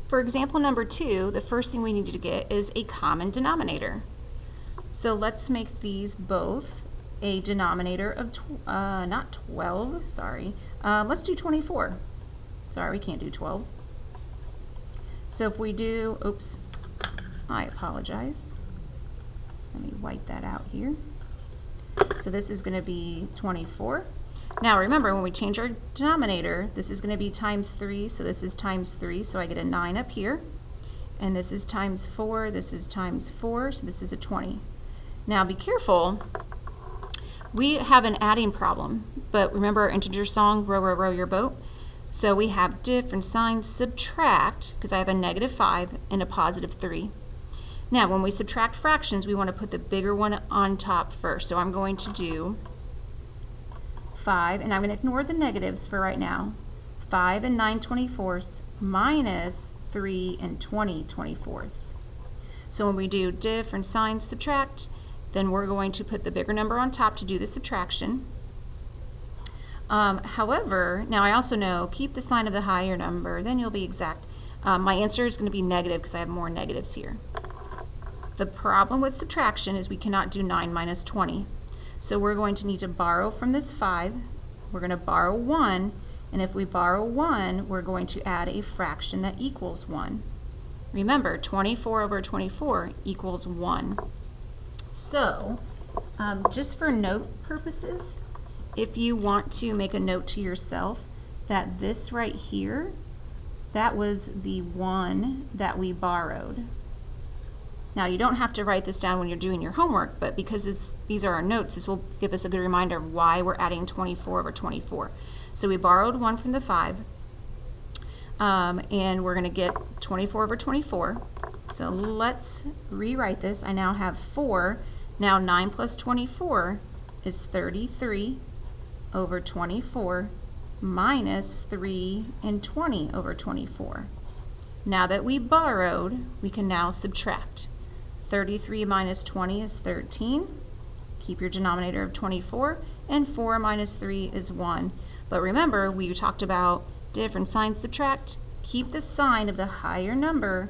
For example number 2, the first thing we need to get is a common denominator. So let's make these both a denominator of, not 12, sorry. Let's do 24. Sorry, we can't do 12. So if we do, oops, I apologize. Let me wipe that out here. So this is going to be 24. Now remember, when we change our denominator, this is going to be times 3, so this is times 3, so I get a 9 up here. And this is times 4, this is times 4, so this is a 20. Now be careful, we have an adding problem, but remember our integer song, row, row, row your boat? So we have different signs, subtract, because I have a -5 and a +3. Now when we subtract fractions, we want to put the bigger one on top first. So I'm going to do 5, and I'm going to ignore the negatives for right now. 5 and 9/24 minus 3 and 20/24. So when we do different signs, subtract, then we're going to put the bigger number on top to do the subtraction. However, now I also know, keep the sign of the higher number, then you'll be exact. My answer is going to be negative because I have more negatives here. The problem with subtraction is we cannot do 9 minus 20. So we're going to need to borrow from this 5. We're going to borrow 1, and if we borrow 1, we're going to add a fraction that equals 1. Remember, 24 over 24 equals 1. So, just for note purposes, if you want to make a note to yourself that this right here, that was the 1 that we borrowed. Now you don't have to write this down when you're doing your homework, but because these are our notes, this will give us a good reminder of why we're adding 24 over 24. So we borrowed 1 from the 5, and we're going to get 24 over 24. So let's rewrite this. I now have 4. Now 9 plus 24 is 33 over 24 minus 3 and 20 over 24. Now that we borrowed, we can now subtract. 33 minus 20 is 13. Keep your denominator of 24, and 4 minus 3 is 1. But remember, we talked about different signs, subtract. Keep the sign of the higher number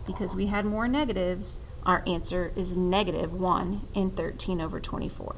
because we had more negatives. Our answer is -1 in 13 over 24.